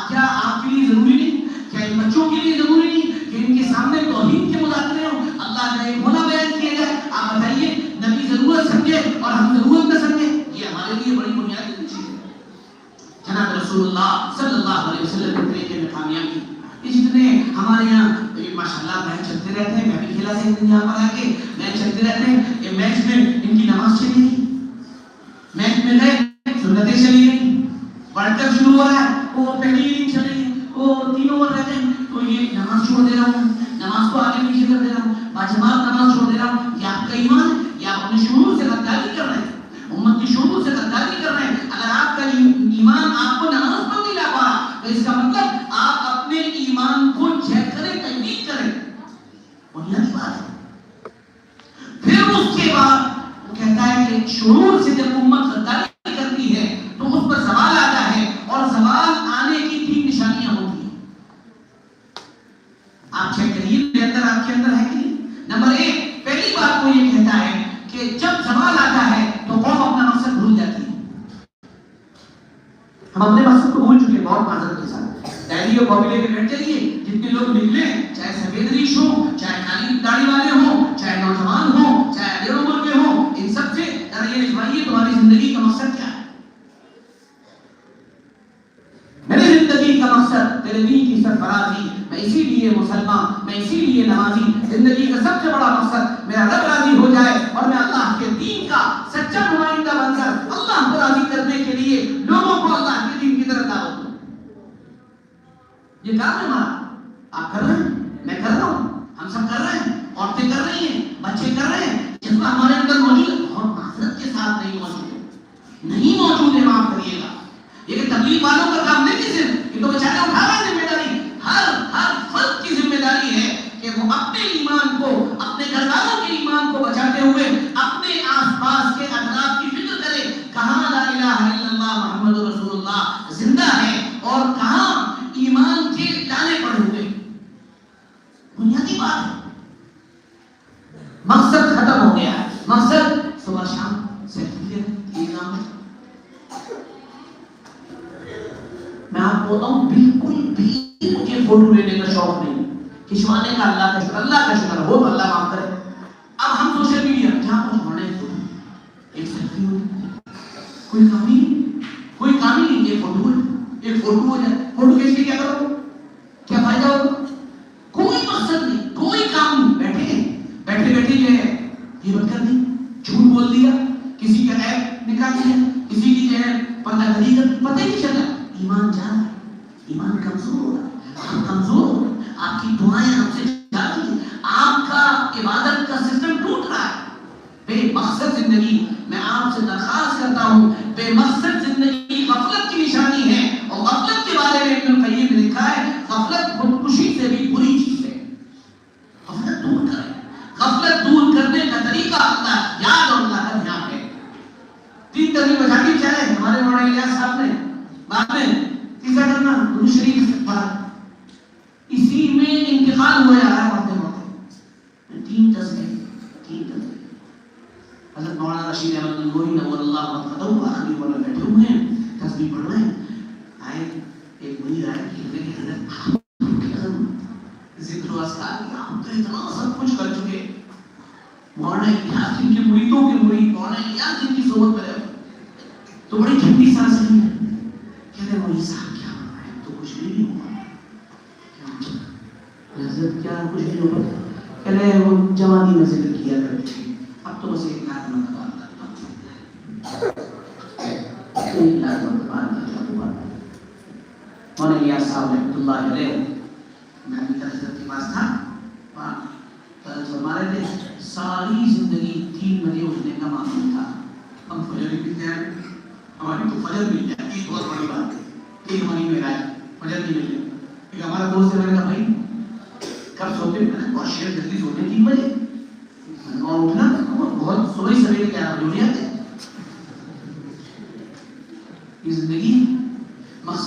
کیا آپ کے لیے ضروری نہیں، کیا ان بچوں کے لیے ضروری نہیں کہ ان کے سامنے توحید کے مذاکرے ہوں، اللہ کا ایک ہونا بیان کیا جائے؟ آپ بتائیے، نبی ضرورت سمجھے اور ہم ضرورت نہ سمجھے، یہ ہمارے لیے بڑی بنیادی چیز ہے۔ جناب رسول اللہ صلی اللہ علیہ وسلم کے طریقے میں کامیابی، یہ جتنے ہمارے یہاں ماشاءاللہ میچ چلتے رہتے ہیں، میں بھی کھیلا سے یہاں پر آ کے میچ چلتے رہتے ہیں، یہ میچ میں ان کی نماز چلی گئی، میچ میں گئے سنتیں چلی گئی، ورلڈ کپ شروع ہو رہا ہے، وہ پہلی اننگ چلی گئی، وہ 3 اوور رہ گئے، تو یہ نماز چھوڑ دے رہا ہوں، نماز کو آگے پیچھے کر دے رہا ہوں، باجماعت نماز چھوڑ دے رہا ہوں۔ یہ آپ کا ایمان ہے یا آپ اپنے شعور سے غداری کر رہے ہیں، امت کی شعور سے غداری کر رہے ہیں؟ اگر آپ کا ایمان آپ کو نماز پر نہیں لا پا رہا تو اس کا مطلب آپ اپنے ایمان کو چیک کریں، تحقیق کریں، بنیادی بات ہے۔ پھر اس کے بعد وہ کہتا ہے کہ شعور سے جب امت غداری کرتی ہے تو اس پر زوال آتا ہے، اور زوال آنے کی 3 نشانیاں ہوتی ہیں۔ آپ چیک کریے میرے اندر، آپ کے اندر ہے کہ نہیں؟ نمبر 1، پہلی بات وہ یہ کہتا ہے کہ جب زوال آتا ہے تو قوم اپنا مقصد بھول جاتی ہے۔ ہم اپنے مقصد کو بھول چکے بہت معذرت کے ساتھ۔ ڈائری اور کاپی لے کے بیٹھ جائیے، جتنے لوگ نکلے، چاہے سفید ریش ہو، چاہے کالی داڑھی والے ہوں، چاہے نوجوان ہوں، چاہے اندھیر عمر کے ہوں، ان سب سے ذرا یہ لکھوائیے تمہاری زندگی کا مقصد کیا ہے؟ میری زندگی کا مقصد تیرے دین کی سرفرازی، میں اسی لیے مسلمان، میں اسی لیے نمازی، زندگی کا سب سے بڑا مقصد میرا رب راضی ہو جائے اور میں اللہ کے دین کا سچا نمائندہ بن کر اللہ کو راضی کرنے کے لیے لوگوں کو اللہ کے دین کی طرف دعوت دوں۔ یہ کام ہے ہمارا، آپ کر رہے ہیں، میں کر رہا ہوں، ہم سب کر رہے ہیں، عورتیں کر رہی ہیں، بچے کر رہے ہیں، جذبہ ہمارے اندر موجود ہے، اور معذرت کے ساتھ نہیں موجود ہے، نہیں موجود ہے، معاف کریے گا۔ یہ کہ تبلیغ والوں کا کام نہیں، صرف یہ تو بیچارے اٹھا رہے ہیں ذمہ داری، ہر فرد کی ذمہ داری ہے کہ وہ اپنے ایمان کو، اپنے گھر والوں کے ایمان کو بچاتے ہوئے اپنے آس پاس کے اطراف کی فکر کرے، کہاں لا الہ الا اللہ محمد رسول اللہ زندہ ہے اور کہاں ایمان کے دانے پڑے ہوئے۔ بنیادی بات ہے، مقصد ختم ہو گیا ہے، مقصد صبح شام سے نام ہے۔ میں آپ کو بتاؤں، بالکل بھی مجھے فوٹو لینے کا شوق نہیں، کھنچوانے کا اللہ کا شکر، اللہ کا شکر ہو تو اللہ معاف کرے۔ اب ہم سوشل میڈیا جہاں پہنچانے ایک سیلفی ہو، کوئی کام ہی نہیں، کوئی کام ہی نہیں، ایک فوٹو ہے، ایک فوٹو ہو جائے، فوٹو کھینچ کے کیا کرو، کیا فائدہ ہوگا؟ کوئی مقصد نہیں، کوئی کام نہیں، بیٹھے بیٹھے جو ہے غیبت کر دی، جھوٹ بول دیا، کسی کا عیب نکال دیا، کسی کی جو ہے پردہ دری کر، پتہ ہی نہیں چلا، ایمان جا رہا ہے، ایمان کمزور ہو رہا ہے، ہم کمزور ہو رہے ہیں، آپ کی دعائیں آپ سے جا رہی ہیں، آپ کا عبادت کا سسٹم ٹوٹ رہا ہے۔ بے مقصد زندگی، میں آپ سے درخواست کرتا ہوں، بے مقصد زندگی غفلت کی نشانی ہے، اور غفلت کے بارے میں ابن القیم نے لکھا ہے، غفلت خودکشی سے بھی بری چیز ہے۔ غفلت دور کریں، غفلت دور کرنے کا طریقہ اللہ یاد اور اللہ کا دھیان ہے۔ 3 ترغیب بچانے چاہے ہمارے مولانا الیاس صاحب نے بعد میں تیسرا کرنا درود شریف استغفار، اسی میں انتقال ہوا جا رہا ہے وقت موت۔ 3 تسبیح حضرت مولانا رشید احمد گنگوہی نور اللہ مرقدہ آخری عمر میں بیٹھے ہوئے ہیں، تسبیح پڑھ رہے ہیں، آئے ایک منیر آئے کہ حضرت ذکر و اذکار کیا، ہم تو اتنا سب کچھ کر چکے، مولانا الیاس جن کے مریدوں کے مرید، مولانا الیاس جن کی صحبت میں رہے تو بڑی ٹھنڈی سانس لی ہے، کہہ رہے مولوی صاحب کیا ہو رہا ہے، تو کچھ بھی نہیں ہوا، حضرت کیا کچھ نہیں ہوا، کہہ رہے وہ جوانی میں ذکر کیا کرتے تھے، اب تو بس ایک لاکھ مرتبہ مولانا الیاس صاحب رحمۃ اللہ علیہ، میں ابھی تک حضرت کے پاس تھا، فرما رہے تھے ساری زندگی 3 بجے اٹھنے کا معمول تھا، ہم فجر بھی مل جائے، ہماری تو فجر مل جائے، یہ بہت بڑی بات ہے کہ ہماری میرا ہے فجر نہیں مل جائے۔ ایک ہمارا دوست ہے، میں نے کہا بھائی کب سوتے ہیں؟ بہت شیر جلدی سوتے 3 بجے، اور اٹھنا بہت صبح سویرے 11 بجے اٹھ جاتے،